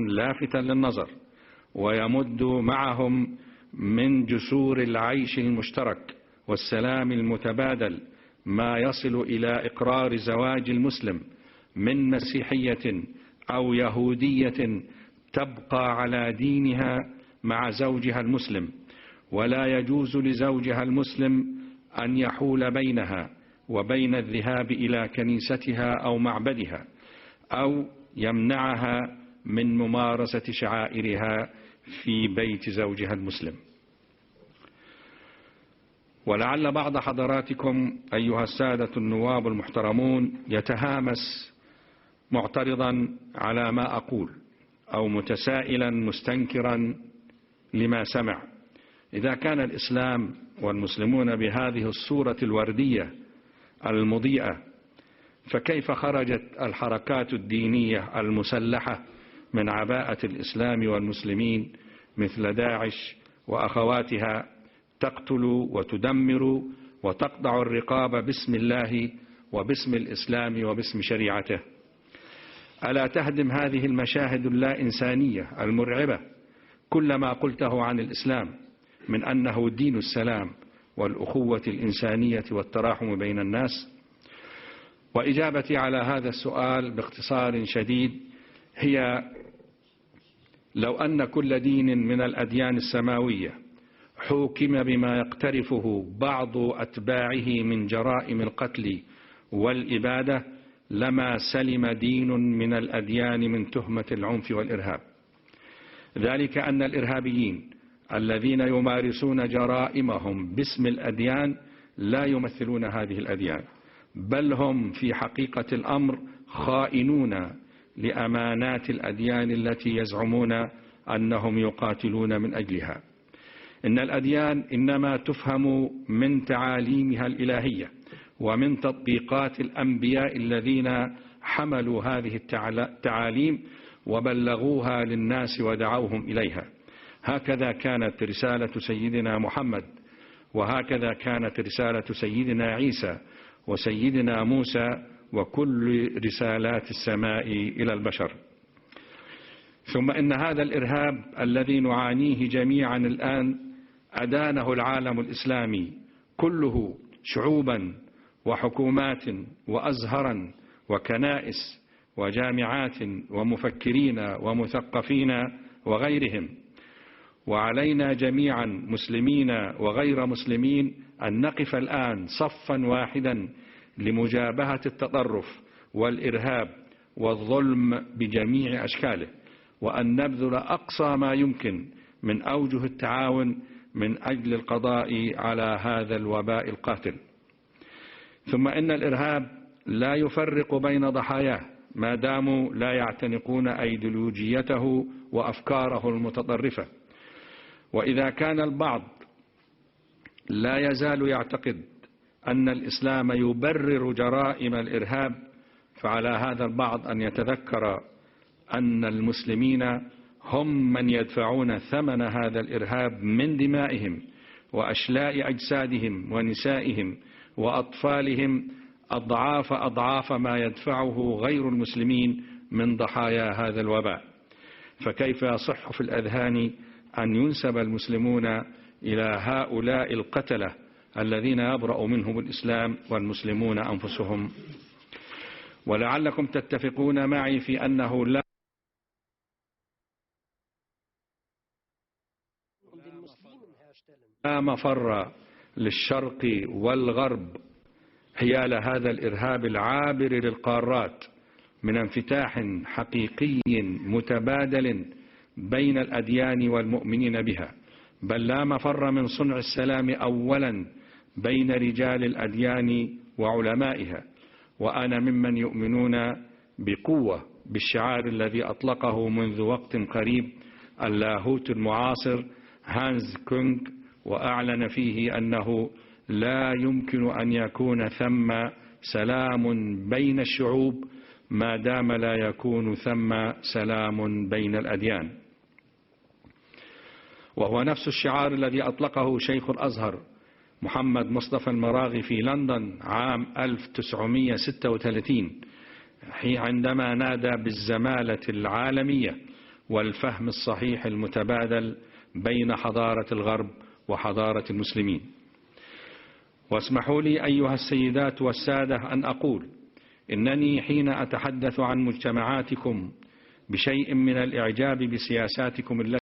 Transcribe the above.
لافتا للنظر، ويمد معهم من جسور العيش المشترك والسلام المتبادل ما يصل إلى إقرار زواج المسلم من مسيحية أو يهودية تبقى على دينها مع زوجها المسلم، ولا يجوز لزوجها المسلم أن يحول بينها وبين الذهاب إلى كنيستها أو معبدها، أو يمنعها من ممارسة شعائرها في بيت زوجها المسلم. ولعل بعض حضراتكم أيها السادة النواب المحترمون يتهامس معترضا على ما أقول، أو متسائلا مستنكرا لما سمع. إذا كان الإسلام والمسلمون بهذه الصورة الوردية المضيئة، فكيف خرجت الحركات الدينية المسلحة من عباءة الإسلام والمسلمين مثل داعش وأخواتها تقتل وتدمر وتقطع الرقاب باسم الله وباسم الإسلام وباسم شريعته؟ ألا تهدم هذه المشاهد اللا إنسانية المرعبة كل ما قلته عن الإسلام من أنه دين السلام والأخوة الإنسانية والتراحم بين الناس؟ وإجابتي على هذا السؤال باختصار شديد هي: لو أن كل دين من الأديان السماوية حوكم بما يقترفه بعض أتباعه من جرائم القتل والإبادة لما سلم دين من الأديان من تهمة العنف والإرهاب. ذلك أن الإرهابيين الذين يمارسون جرائمهم باسم الأديان لا يمثلون هذه الأديان، بل هم في حقيقة الأمر خائنون لأمانات الأديان التي يزعمون أنهم يقاتلون من أجلها. إن الأديان إنما تفهم من تعاليمها الإلهية ومن تطبيقات الأنبياء الذين حملوا هذه التعاليم وبلغوها للناس ودعوهم إليها. هكذا كانت رسالة سيدنا محمد، وهكذا كانت رسالة سيدنا عيسى وسيدنا موسى وكل رسالات السماء إلى البشر. ثم إن هذا الإرهاب الذي نعانيه جميعا الآن أدانه العالم الإسلامي كله، شعوبا وحكومات وأزهرا وكنائس وجامعات ومفكرين ومثقفين وغيرهم. وعلينا جميعا مسلمين وغير مسلمين أن نقف الآن صفا واحدا لمجابهة التطرف والإرهاب والظلم بجميع أشكاله، وأن نبذل أقصى ما يمكن من أوجه التعاون من أجل القضاء على هذا الوباء القاتل. ثم إن الإرهاب لا يفرق بين ضحاياه ما داموا لا يعتنقون أيديولوجيته وأفكاره المتطرفة. وإذا كان البعض لا يزال يعتقد أن الإسلام يبرر جرائم الإرهاب، فعلى هذا البعض أن يتذكر أن المسلمين هم من يدفعون ثمن هذا الإرهاب من دمائهم وأشلاء أجسادهم ونسائهم وأطفالهم أضعاف ما يدفعه غير المسلمين من ضحايا هذا الوباء. فكيف يصح في الأذهان أن ينسب المسلمون إلى هؤلاء القتلة الذين يبرأ منهم الإسلام والمسلمون أنفسهم؟ ولعلكم تتفقون معي في أنه لا مفر للشرق والغرب حيال هذا الإرهاب العابر للقارات من انفتاح حقيقي متبادل بين الأديان والمؤمنين بها، بل لا مفر من صنع السلام أولا بين رجال الأديان وعلمائها. وأنا ممن يؤمنون بقوة بالشعار الذي أطلقه منذ وقت قريب اللاهوت المعاصر هانز كونغ، وأعلن فيه أنه لا يمكن أن يكون ثم سلام بين الشعوب ما دام لا يكون ثم سلام بين الأديان. وهو نفس الشعار الذي أطلقه شيخ الأزهر محمد مصطفى المراغي في لندن عام 1936 عندما نادى بالزمالة العالمية والفهم الصحيح المتبادل بين حضارة الغرب وحضارة المسلمين. واسمحوا لي أيها السيدات والسادة أن أقول إنني حين أتحدث عن مجتمعاتكم بشيء من الإعجاب بسياساتكم التي